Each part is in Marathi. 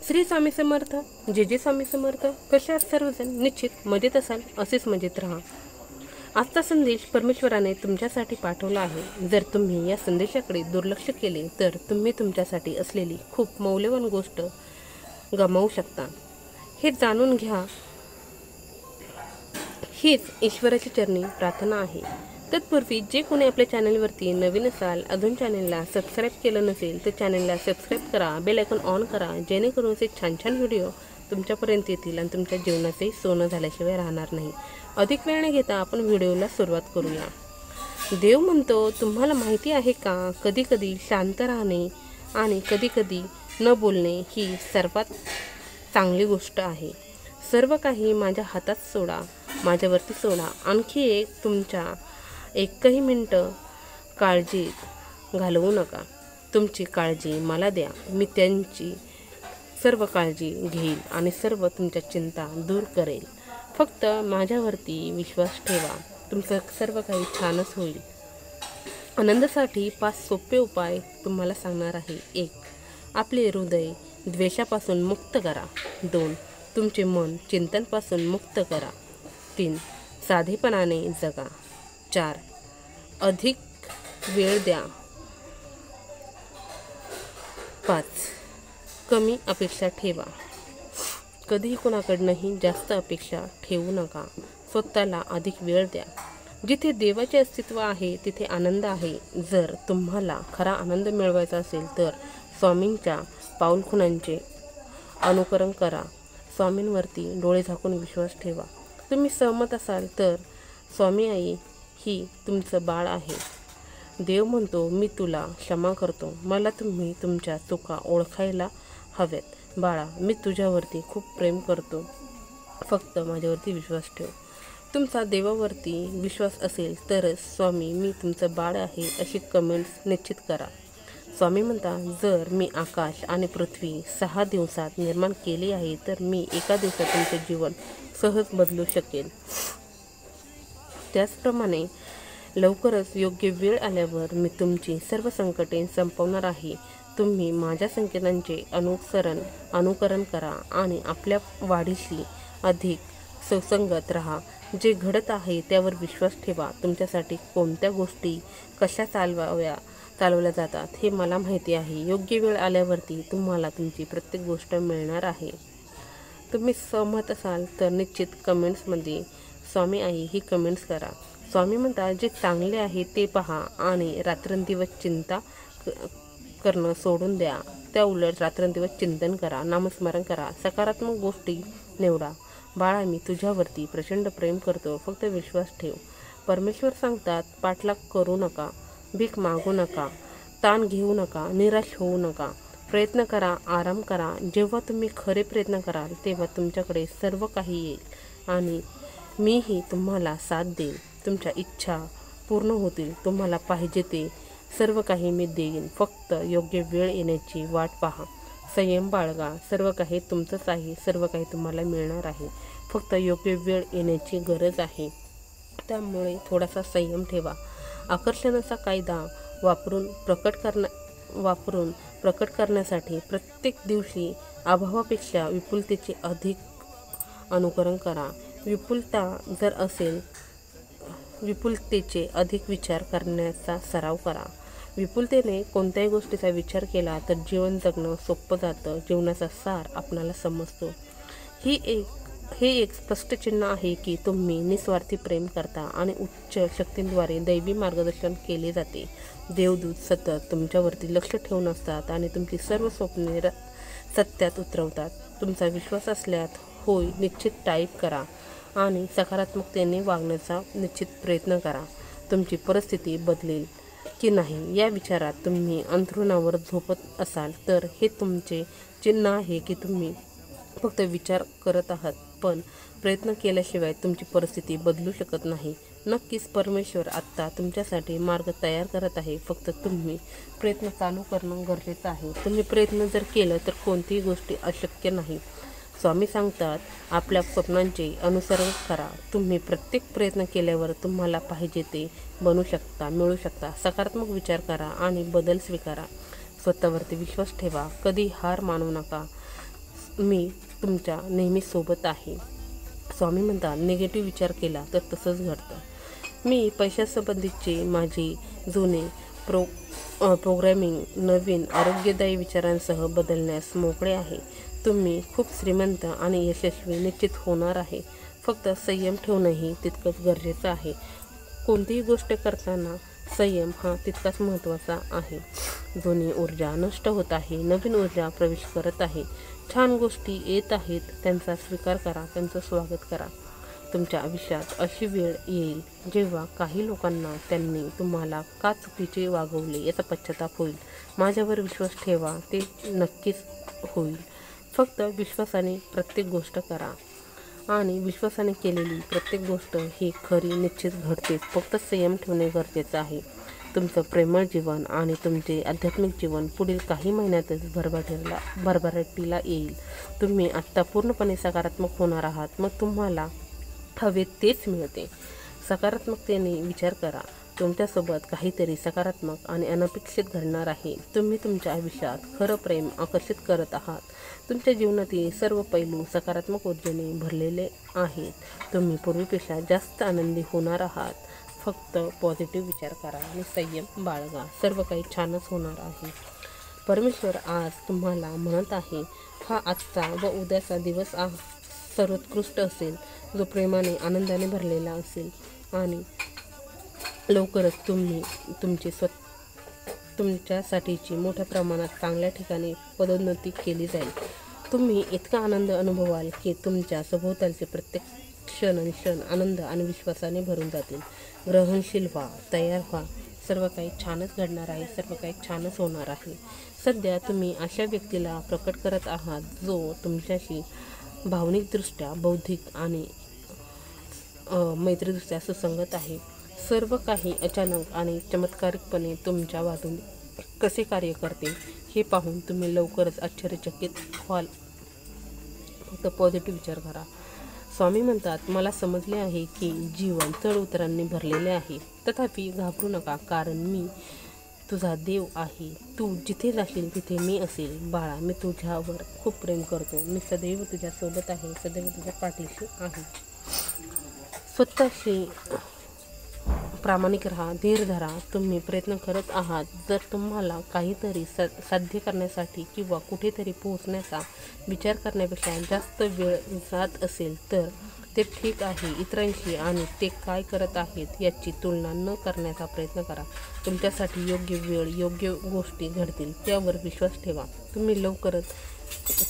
श्री स्वामी समर्थ. जे स्वामी समर्थ. कशा आहात सर्वजण? निश्चित मजेत असाल, असेच मजेत राहा. आजचा संदेश परमेश्वराने तुमच्यासाठी पाठवला आहे. जर तुम्ही या संदेशाकडे दुर्लक्ष केले तर तुम्ही तुमच्यासाठी असलेली खूप मौल्यवान गोष्ट गमावू शकता. हे जाणून घ्या. हीच ईश्वराची चरणी प्रार्थना आहे. तत्पूर्वी जे कोणी आपल्या चॅनलवरती नवीन असाल, अजून चॅनलला सबस्क्राईब केलं नसेल तर चॅनलला सबस्क्राईब करा, बेल आयकॉन ऑन करा, जेणेकरून असे छान छान व्हिडिओ तुमच्यापर्यंत येतील आणि तुमच्या जीवनाचंही सोनं झाल्याशिवाय राहणार नाही. अधिक वेळ न घेता आपण व्हिडिओला सुरुवात करूया. देव म्हणतो, तुम्हाला माहिती आहे का, कधीकधी शांत राहणे आणि कधीकधी न बोलणे ही सर्वात चांगली गोष्ट आहे. सर्व काही माझ्या हातात सोडा, माझ्यावरती सोडा. आणखी तुमच्या एकही मिनटं काळजी घालवू नका. तुमची काळजी मला द्या, मी त्यांची सर्व काळजी घेईल आणि सर्व तुमच्या चिंता दूर करेल. फक्त माझ्यावरती विश्वास ठेवा, तुमचं सर्व काही छानच होईल. आनंदासाठी 5 सोपे उपाय तुम्हाला सांगणार आहे. 1. आपले हृदय द्वेषापासून मुक्त करा. 2. तुमचे मन चिंतनपासून मुक्त करा. 3. साधेपणाने जगा. 4. अधिक वेळ द्या. 5. कमी अपेक्षा ठेवा. कधीही कोणाकडनंही जास्त अपेक्षा ठेवू नका. स्वतःला अधिक वेळ द्या. जिथे देवाचे अस्तित्व आहे तिथे आनंद आहे. जर तुम्हाला खरा आनंद मिळवायचा असेल तर स्वामींच्या पाऊलखुणांचे अनुकरण करा. स्वामींवरती डोळे झाकून विश्वास ठेवा. तुम्ही सहमत असाल तर स्वामी आई ही तुमचं बाळ आहे. देव म्हणतो, मी तुला क्षमा करतो. मला तुम्ही तुमच्या चुका ओळखायला हव्यात. बाळा, मी तुझ्यावरती खूप प्रेम करतो. फक्त माझ्यावरती विश्वास ठेव. तुमचा देवावरती विश्वास असेल तरच स्वामी मी तुमचं बाळ आहे अशी कमेंट्स निश्चित करा. स्वामी म्हणतात, जर मी आकाश आणि पृथ्वी 6 दिवसात निर्माण केली आहे तर मी एका दिवसात तुमचे जीवन सहज बदलू शकेल. त्याचप्रमाणे लवकरच योग्य वेळ आल्यावर मी तुमची सर्व संकटे संपवणार आहे. तुम्ही माझ्या संकेतांचे अनुकरण करा आणि आपल्या वाढीशी अधिक सुसंगत राहा. जे घडत आहे त्यावर विश्वास ठेवा. तुमच्यासाठी कोणत्या गोष्टी कशा चालवल्या जातात हे मला माहिती आहे. योग्य वेळ आल्यावरती तुम्हाला तुमची प्रत्येक गोष्ट मिळणार आहे. तुम्ही सहमत असाल तर निश्चित कमेंट्समध्ये स्वामी आई ही कमेंट्स करा. स्वामी म्हणतात, जे चांगले आहे ते पहा आणि रात्रंदिवस चिंता करणं सोडून द्या. त्या उलट रात्रंदिवस चिंतन करा, नामस्मरण करा, सकारात्मक गोष्टी निवडा. बाळा, मी तुझ्यावरती प्रचंड प्रेम करतो. फक्त विश्वास ठेव. परमेश्वर सांगतात, पाठलाग करू नका, भीक मागू नका, ताण घेऊ नका, निराश होऊ नका. प्रयत्न करा, आराम करा. जेव्हा तुम्ही खरे प्रयत्न कराल तेव्हा तुमच्याकडे सर्व काही येईल आणि मीही तुम्हाला साथ देईन. तुमच्या इच्छा पूर्ण होतील. तुम्हाला पाहिजे ते सर्व काही मी देईन. फक्त योग्य वेळ येण्याची वाट पहा. संयम बाळगा. सर्व काही तुमचंच आहे. सर्व काही तुम्हाला मिळणार आहे. फक्त योग्य वेळ येण्याची गरज आहे. त्यामुळे थोडासा संयम ठेवा. आकर्षणाचा कायदा वापरून प्रकट करण्यासाठी प्रत्येक दिवशी अभावापेक्षा विपुलतेचे अधिक अनुकरण करा. विपुलतेचे अधिक विचार करण्याचा सराव करा. विपुलतेने कोणत्याही गोष्टीचा विचार केला तर जीवन जगणं सोपं जातं. जीवनाचा सार आपणाला समजतो. हे एक स्पष्ट चिन्ह आहे की तुम्ही निस्वार्थी प्रेम करता आणि उच्च शक्तींद्वारे दैवी मार्गदर्शन केले जाते. देवदूत सतत तुमच्यावरती लक्ष ठेवून असतात आणि तुमची सर्व स्वप्ने सत्यात उतरवतात. तुमचा विश्वास असल्यास होय निश्चित टाईप करा आणि सकारात्मकतेने वागण्याचा निश्चित प्रयत्न करा. तुमची परिस्थिती बदलेल की नाही या विचारात तुम्ही अंथरुणावर झोपत असाल तर हे तुमचे चिन्ह आहे की तुम्ही फक्त विचार करत आहात, पण प्रयत्न केल्याशिवाय तुमची परिस्थिती बदलू शकत नाही. नक्कीच परमेश्वर आत्ता तुमच्यासाठी मार्ग तयार करत आहे. फक्त तुम्ही प्रयत्न चालू करणं गरजेचं आहे. तुम्ही प्रयत्न जर केलं तर कोणतीही गोष्टी अशक्य नाही. स्वामी सांगतात, आपल्या स्वप्नांचे अनुसरण करा. तुम्ही प्रत्येक प्रयत्न केल्यावर तुम्हाला पाहिजे ते मिळू शकता. सकारात्मक विचार करा आणि बदल स्वीकारा. स्वतःवरती विश्वास ठेवा. कधी हार मानू नका. मी तुमच्या नेहमी सोबत आहे. स्वामी म्हणतात निगेटिव्ह विचार केला तर तसंच घडतं. मी पैशासंबंधीचे माझे जुने प्रोग्रॅमिंग नवीन आरोग्यदायी विचारांसह बदलण्यास मोकळे आहे. तुम्ही खूप श्रीमंत आणि यशस्वी निश्चित होणार आहे. फक्त संयम ठेवणंही तितकंच गरजेचं आहे. कोणतीही गोष्ट करताना संयम हा तितकाच महत्त्वाचा आहे. जुनी ऊर्जा नष्ट होत आहे, नवीन ऊर्जा प्रवेश करत आहे. छान गोष्टी येत आहेत, त्यांचा स्वीकार करा, त्यांचं स्वागत करा. तुमच्या आयुष्यात अशी वेळ येईल जेव्हा काही लोकांना त्यांनी तुम्हाला का चुकीचे वागवले याचा पश्चाताप होईल. माझ्यावर विश्वास ठेवा, ते नक्कीच होईल. फक्त विश्वासाने प्रत्येक गोष्ट करा आणि विश्वासाने केलेली प्रत्येक गोष्ट ही खरी निश्चित घडतेच. फक्त संयम ठेवणे गरजेचं आहे. तुमचं प्रेमळ जीवन आणि तुमचे आध्यात्मिक जीवन पुढील काही महिन्यातच भरभराटीला येईल. तुम्ही आत्ता पूर्णपणे सकारात्मक होणार आहात, मग तुम्हाला हवे तेच मिळते. सकारात्मकतेने विचार करा. तुमच्यासोबत काहीतरी सकारात्मक आणि अनपेक्षित घडणार आहे. तुम्ही तुमच्या आयुष्यात खरं प्रेम आकर्षित करत आहात. तुमच्या जीवनातील सर्व पैलू सकारात्मक ऊर्जेने भरलेले आहेत. तुम्ही पूर्वीपेक्षा जास्त आनंदी होणार आहात. फक्त पॉझिटिव्ह विचार करा आणि संयम बाळगा. सर्व काही छानच होणार आहे. परमेश्वर आज तुम्हाला म्हणत आहे, हा आजचा व उद्याचा दिवस सर्वोत्कृष्ट असेल, जो प्रेमाने आनंदाने भरलेला असेल आणि लवकरच तुम्ही तुमच्यासाठीची मोठ्या प्रमाणात चांगल्या ठिकाणी पदोन्नती केली जाईल. तुम्ही इतका आनंद अनुभवाल की तुमच्या सभोवतालचे प्रत्येक क्षण आनंद आणि विश्वासाने भरून जातील. ग्रहणशील व्हा, तयार व्हा. सर्व काही छानच घडणार आहे. सर्व काही छानच होणार आहे. सध्या तुम्ही अशा व्यक्तीला प्रकट करत आहात जो तुमच्याशी भावनिकदृष्ट्या, बौद्धिक आणि मैत्रीदृष्ट्या सुसंगत आहे. सर्व काही अचानक आणि चमत्कारिकपणे तुमच्या बाजूने कसे कार्य करते हे पाहून तुम्ही लवकरच आश्चर्यचकित व्हाल. फक्त पॉझिटिव्ह विचार करा. स्वामी म्हणतात, मला समजले आहे की जीवन चढ उतारांनी भरलेले आहे. तथापि घाबरू नका, कारण मी तुझा देव आहे. तू जिथे जाशील तिथे मी असेल. बाळा, मी तुझ्यावर खूप प्रेम करतो. मी सदैव तुझ्यासोबत आहे, सदैव तुझ्या पाठीशी आहे. स्वतःशी प्रामाणिक राहा, धीर धरा. तुम्ही प्रयत्न करत आहात. जर तुम्हाला काहीतरी साध्य करण्यासाठी किंवा कुठेतरी पोहोचण्याचा विचार करण्यापेक्षा जास्त वेळ जात असेल तर ते ठीक आहे. इतरांशी आणि ते काय करत आहेत याची तुलना न करण्याचा प्रयत्न करा. तुमच्यासाठी योग्य वेळ, योग्य गोष्टी घडतील, त्यावर विश्वास ठेवा. तुम्ही लवकरच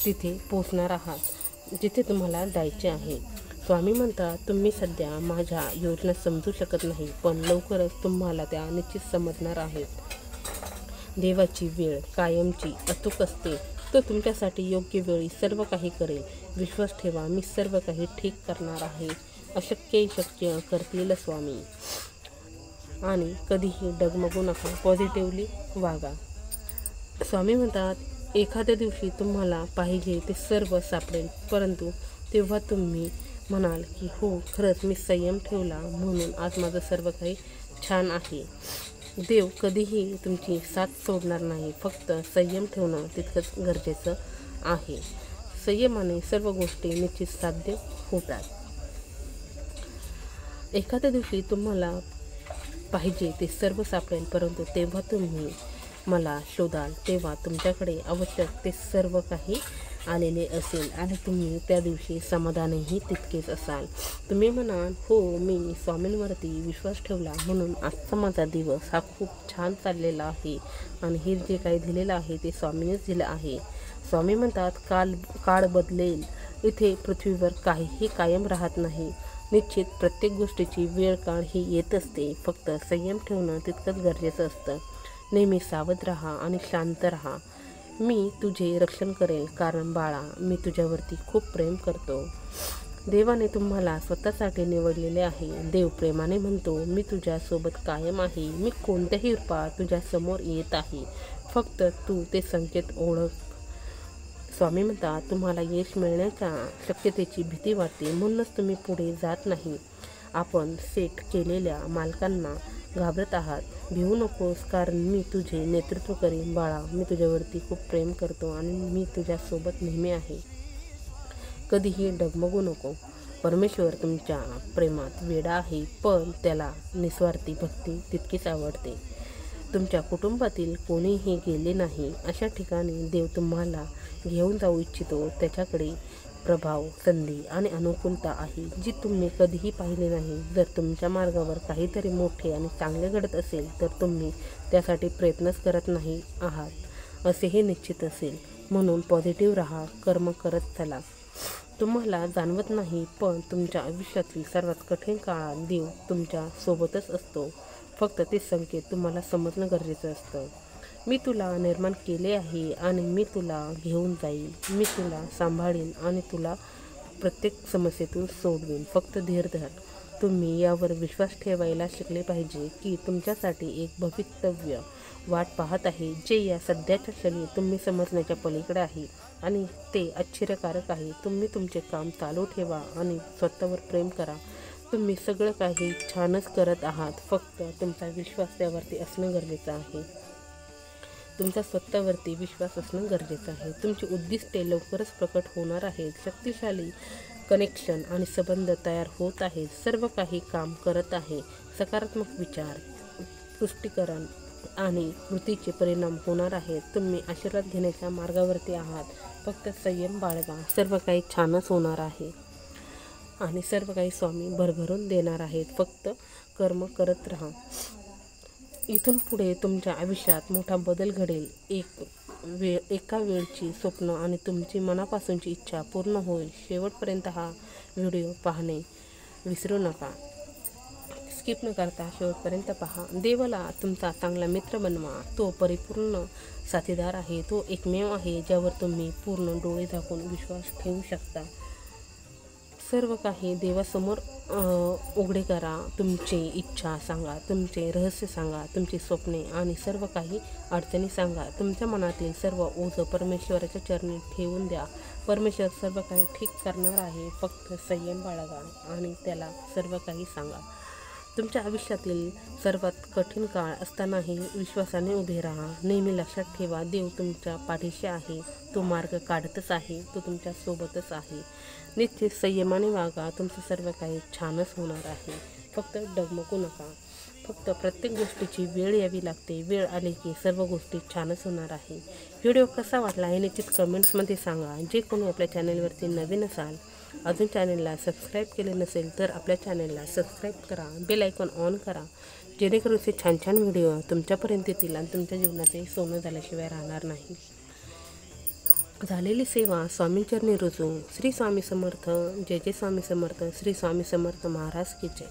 तिथे पोहोचणार आहात जिथे तुम्हाला जायचे आहे. स्वामी म्हणतात, तुम्ही सध्या माझ्या योजना समजू शकत नाही, पण लवकरच तुम्हाला त्या निश्चित समजणार आहेत. देवाची वेळ कायमची अचूक असते. तो तुमच्यासाठी योग्य वेळी सर्व काही करेल. विश्वास ठेवा, मी सर्व काही ठीक करणार आहे. अशक्य शक्य करतील स्वामी. आणि कधीही डगमगू नका, पॉझिटिव्हली वागा. स्वामी म्हणतात, एखाद्या दिवशी तुम्हाला पाहिजे ते सर्व सापडेल, परंतु तेव्हा तुम्ही म्हणाल की हो, खरंच मी संयम ठेवला म्हणून आज माझं सर्व काही छान आहे. देव कधीही तुमची साथ सोडणार नाही. फक्त संयम ठेवणं तितकंच गरजेचं आहे. संयमाने सर्व गोष्टी निश्चित साध्य होतात. एखाद्या दिवशी तुम्हाला पाहिजे ते सर्व सापडेल, परंतु तेव्हा तुम्ही मला शोधाल, तेव्हा तुमच्याकडे आवश्यक ते सर्व काही आलेले असेल आणि तुम्ही त्या दिवशी समाधानीही तितकेच असाल. तुम्ही म्हणाल, हो, मी स्वामींवरती विश्वास ठेवला म्हणून आजचा माझा दिवस हा खूप छान चाललेला आहे आणि हे जे काही दिलेलं आहे ते स्वामीनेच दिलं आहे. स्वामी म्हणतात, काळ बदलेल. इथे पृथ्वीवर काहीही कायम राहत नाही. निश्चित प्रत्येक गोष्टीची वेळ काळ ही येत असते. फक्त संयम ठेवणं तितकंच गरजेचं असतं. नेहमी सावध राहा आणि शांत राहा. मी तुझे रक्षण करेल, कारण बाळा, मी तुझ्यावरती खूप प्रेम करतो. देवाने तुम्हाला स्वतःसाठी निवडलेले आहे. देव प्रेमाने म्हणतो, मी तुझ्यासोबत कायम आहे. मी कोणत्याही रूपात तुझ्यासमोर येत आहे. फक्त तू ते संकेत ओळख. स्वामी म्हणतात, तुम्हाला यश मिळण्याच्या शक्यतेची भीती वाटते, म्हणूनच तुम्ही पुढे जात नाही. आपण सेट केलेल्या मालकांना घाबरत आहात. भिवू नकोस, कारण मी तुझे नेतृत्व करीन. बाळा, मी तुझ्यावरती खूप प्रेम करतो आणि मी तुझ्यासोबत नेहमी आहे. कधीही डगमगू नको. परमेश्वर तुमच्या प्रेमात वेडा आहे, पण त्याला निस्वार्थी भक्ती तितकीच आवडते. तुमच्या कुटुंबातील कोणीही गेले नाही अशा ठिकाणी देव तुम्हाला घेऊन जाऊ इच्छितो. त्याच्याकडे प्रभाव, संधी आणि अनुकूलता आहे जी तुम्ही कधीही पाहिली नाही. जर तुमच्या मार्गावर काहीतरी मोठे आणि चांगले घडत असेल तर तुम्ही त्यासाठी प्रयत्नच करत नाही आहात असेही निश्चित असेल. म्हणून पॉझिटिव्ह राहा, कर्म करत चला. तुम्हाला जाणवत नाही, पण तुमच्या आयुष्यातील सर्वात कठीण काळात देव तुमच्या सोबतच असतो. फक्त ते संकेत तुम्हाला समजणं गरजेचं असतं. मी तुला निर्माण केले आहे आणि मी तुला घेऊन जाईल. मी तुला सांभाळीन आणि तुला प्रत्येक समस्येतून सोडवीन. फक्त धीर धर. तुम्ही यावर विश्वास ठेवायला शिकले पाहिजे की तुमच्यासाठी एक भवितव्य वाट पाहत आहे, जे या सध्याच्या क्षणी तुम्ही समजण्याच्या पलीकडे आहे आणि ते आश्चर्यकारक आहे. तुम्ही तुमचे काम चालू ठेवा आणि स्वतःवर प्रेम करा. तुम्ही सगळं काही छानच करत आहात. फक्त तुमचा विश्वास त्यावरती असणं गरजेचं आहे. तुमचा स्वतःवरती विश्वास असणं गरजेचं आहे. तुमची उद्दिष्टे लवकरच प्रकट होणार आहेत. शक्तिशाली कनेक्शन आणि संबंध तयार होत आहेत. सर्व काही काम करत आहे. सकारात्मक विचार, पुष्टीकरण आणि कृतीचे परिणाम होणार आहेत. तुम्ही आशीर्वाद घेण्याच्या मार्गावरती आहात. फक्त संयम बाळगा. सर्व काही छानच होणार आहे आणि सर्व काही स्वामी भरभरून देणार आहेत. फक्त कर्म करत राहा. इथून पुढे तुमच्या आयुष्यात मोठा बदल घडेल. एका वेळची स्वप्न आणि तुमची मनापासूनची इच्छा पूर्ण होईल. शेवटपर्यंत हा व्हिडिओ पाहणे विसरू नका. स्किप न करता शेवटपर्यंत पहा. देवाला तुमचा चांगला मित्र बनवा. तो परिपूर्ण साथीदार आहे. तो एकमेव आहे ज्यावर तुम्ही पूर्ण डोळे झाकून विश्वास ठेवू शकता. सर्व काही देवासमोर उघडे करा. तुमची इच्छा सांगा, तुमचे रहस्य सांगा, तुमची स्वप्ने आणि सर्व काही अडचणी सांगा. तुमच्या मनातील सर्व ओझं परमेश्वराच्या चरणी ठेवून द्या. परमेश्वर सर्व काही ठीक करणार आहे. फक्त संयम बाळगा आणि त्याला सर्व काही सांगा. तुमच्या आयुष्यातील सर्वात कठीण काळ असतानाही विश्वासाने उभे राहा. नेहमी लक्षात ठेवा, देव तुमच्या पाठीशी आहे. तो मार्ग काढतच आहे. तो तुमच्या सोबतच आहे. निश्चित संयमाने वागा. तुमचं सर्व काही छानच होणार आहे. फक्त डगमगू नका. फक्त प्रत्येक गोष्टीची वेळ यावी लागते. वेळ आली की सर्व गोष्टी छानच होणार आहे. व्हिडिओ कसा वाटला हे निश्चित कमेंट्समध्ये सांगा. जे कोणी आपल्या चॅनलवरती नवीन असाल, अजून चॅनलला सबस्क्राईब केले नसेल तर आपल्या चॅनलला सबस्क्राईब करा. बेल आयकॉन ऑन करा, जेणेकरून असे छान छान व्हिडिओ तुमच्यापर्यंत येतील आणि तुमच्या जीवनाचे सोनं झाल्याशिवाय राहणार नाही. झालेली सेवा स्वामींचरणी रुजू. श्री स्वामी समर्थ. जय जय स्वामी समर्थ. श्री स्वामी समर्थ महाराज की जय.